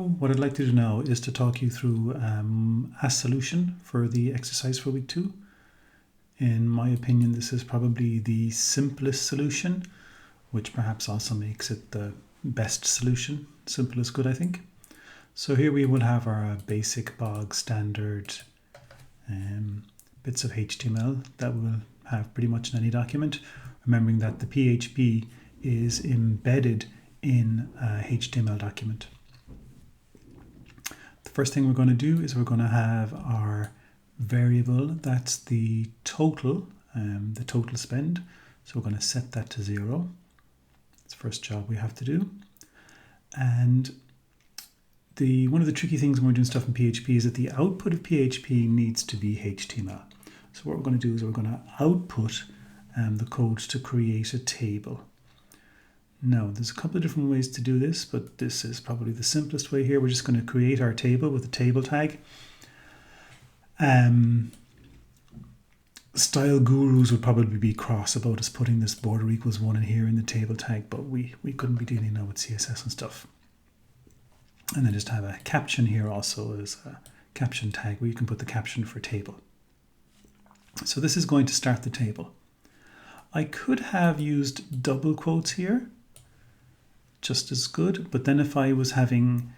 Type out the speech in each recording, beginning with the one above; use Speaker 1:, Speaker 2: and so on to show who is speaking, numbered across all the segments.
Speaker 1: What I'd like to do now is to talk you through a solution for the exercise for week 2. In my opinion, this is probably the simplest solution, which perhaps also makes it the best solution. Simple is good, I think. So here we will have our basic bog standard bits of HTML that we'll have pretty much in any document, remembering that the PHP is embedded in a HTML document. The first thing we're going to do is we're going to have our variable, that's the total spend. So we're going to set that to 0. That's the first job we have to do. And one of the tricky things when we're doing stuff in PHP is that the output of PHP needs to be HTML. So what we're going to do is we're going to output the code to create a table. Now, there's a couple of different ways to do this, but this is probably the simplest way here. We're just going to create our table with a table tag. Style gurus would probably be cross about us putting this border equals 1 in here in the table tag, but we couldn't be dealing now with CSS and stuff. And then just have a caption here also as a caption tag where you can put the caption for table. So this is going to start the table. I could have used double quotes here, just as good, but then if I was having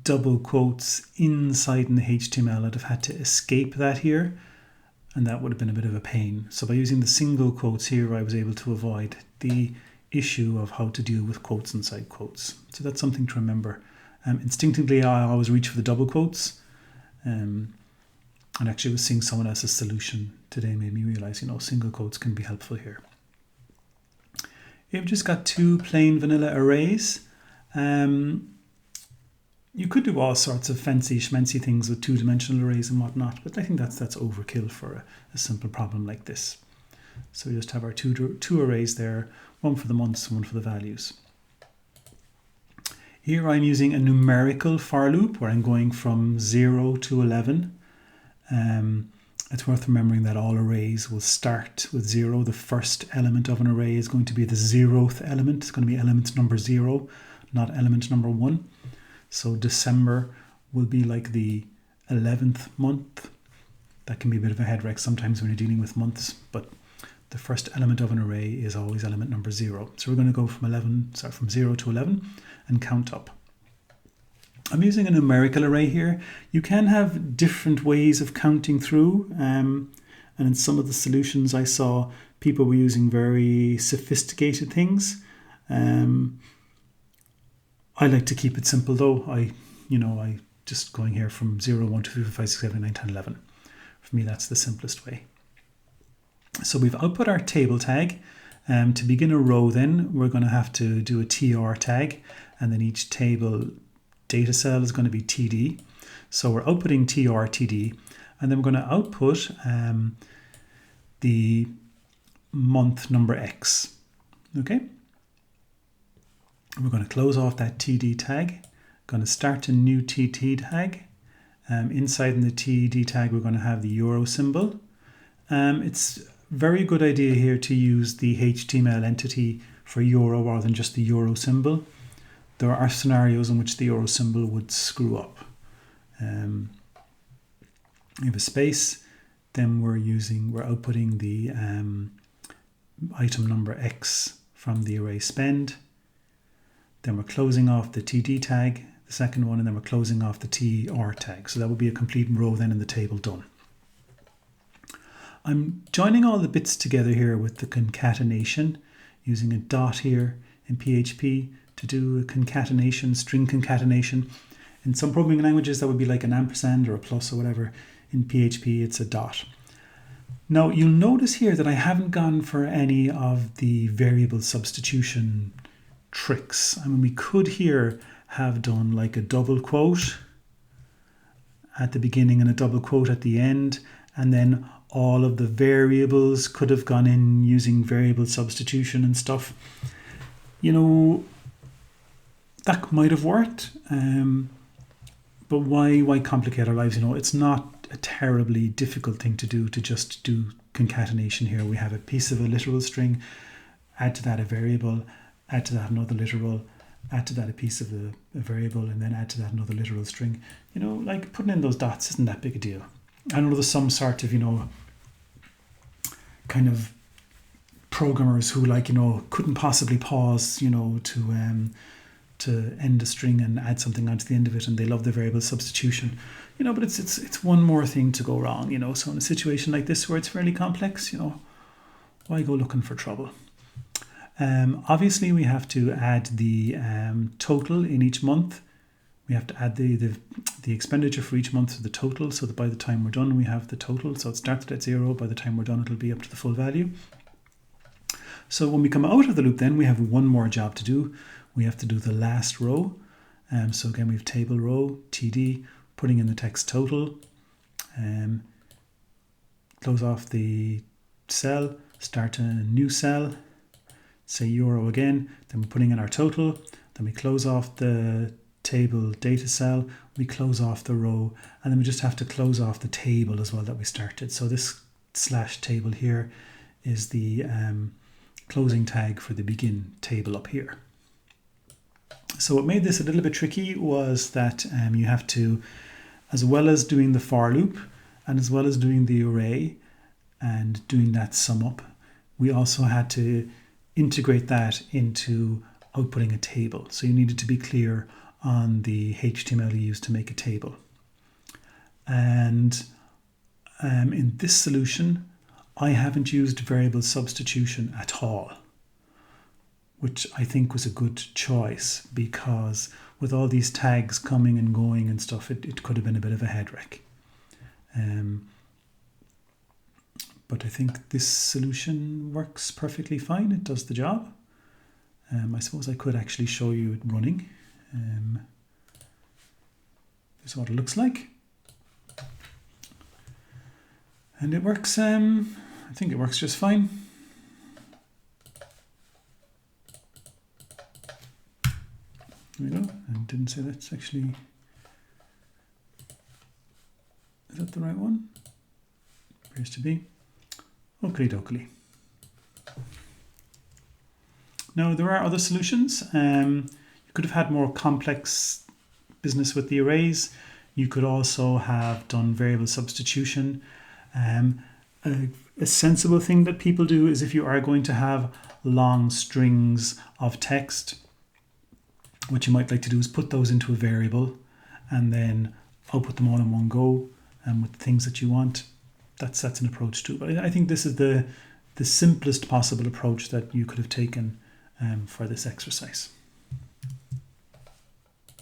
Speaker 1: double quotes inside in the HTML, I'd have had to escape that here, and that would have been a bit of a pain. So by using the single quotes here, I was able to avoid the issue of how to deal with quotes inside quotes. So that's something to remember. Instinctively, I always reach for the double quotes, and actually was seeing someone else's solution today made me realize, single quotes can be helpful here. We've just got 2 plain vanilla arrays. You could do all sorts of fancy schmancy things with 2-dimensional arrays and whatnot, but I think that's overkill for a simple problem like this. So we just have our two arrays there, one for the months and one for the values. Here I'm using a numerical for loop where I'm going from 0 to 11. It's worth remembering that all arrays will start with 0. The first element of an array is going to be the 0th element. It's going to be element number 0, not element number 1. So December will be like the 11th month. That can be a bit of a head wreck sometimes when you're dealing with months, but the first element of an array is always element number 0. So we're going to go from 0 to 11 and count up. I'm using a numerical array here. You can have different ways of counting through, and in some of the solutions I saw, people were using very sophisticated things. I like to keep it simple though. I just going here from 0, 1, 2, 3, 4, 5, 6, 7, 8, 9, 10, 11. For me, that's the simplest way. So we've output our table tag. To begin a row then, we're going to have to do a tr tag, and then each table data cell is going to be TD. So we're outputting TR TD, and then we're going to output the month number X. Okay. We're going to close off that TD tag. Going to start a new TT tag. Inside in the TD tag, we're going to have the euro symbol. It's a very good idea here to use the HTML entity for euro rather than just the euro symbol. There are scenarios in which the euro symbol would screw up. We have a space, then we're outputting the item number X from the array spend. Then we're closing off the TD tag, the second one, and then we're closing off the TR tag. So that would be a complete row then in the table done. I'm joining all the bits together here with the concatenation, using a dot here in PHP to do a concatenation, string concatenation. In some programming languages, that would be like an ampersand or a plus or whatever. In PHP, it's a dot. Now, you'll notice here that I haven't gone for any of the variable substitution tricks. I mean, we could here have done like a double quote at the beginning and a double quote at the end, and then all of the variables could have gone in using variable substitution and stuff. That might have worked, but why complicate our lives? It's not a terribly difficult thing to do, to just do concatenation here. We have a piece of a literal string, add to that a variable, add to that another literal, add to that a piece of a variable, and then add to that another literal string. Like putting in those dots isn't that big a deal. I know there's some sort of, kind of programmers who couldn't possibly pause, to end a string and add something onto the end of it, and they love the variable substitution. But it's one more thing to go wrong. So in a situation like this where it's fairly complex, why go looking for trouble? Obviously, we have to add the total in each month. We have to add the expenditure for each month to the total, so that by the time we're done, we have the total. So it started at 0. By the time we're done, it'll be up to the full value. So when we come out of the loop, then we have one more job to do. We have to do the last row. So again, we have table row, TD, putting in the text total, close off the cell, start a new cell, say euro again, then we're putting in our total, then we close off the table data cell, we close off the row, and then we just have to close off the table as well that we started. So this slash table here is the closing tag for the begin table up here. So what made this a little bit tricky was that you have to, as well as doing the for loop and as well as doing the array and doing that sum up, we also had to integrate that into outputting a table. So you needed to be clear on the HTML you used to make a table. And in this solution, I haven't used variable substitution at all, which I think was a good choice, because with all these tags coming and going and stuff, it could have been a bit of a head wreck. But I think this solution works perfectly fine. It does the job. I suppose I could actually show you it running. This is what it looks like. And it works, I think it works just fine. There we go. I didn't say that's actually... Is that the right one? Appears to be. Oakley dokley. Now, there are other solutions. You could have had more complex business with the arrays. You could also have done variable substitution. A sensible thing that people do is, if you are going to have long strings of text, what you might like to do is put those into a variable and then output them all in one go with the things that you want. That's an approach too. But I think this is the simplest possible approach that you could have taken for this exercise.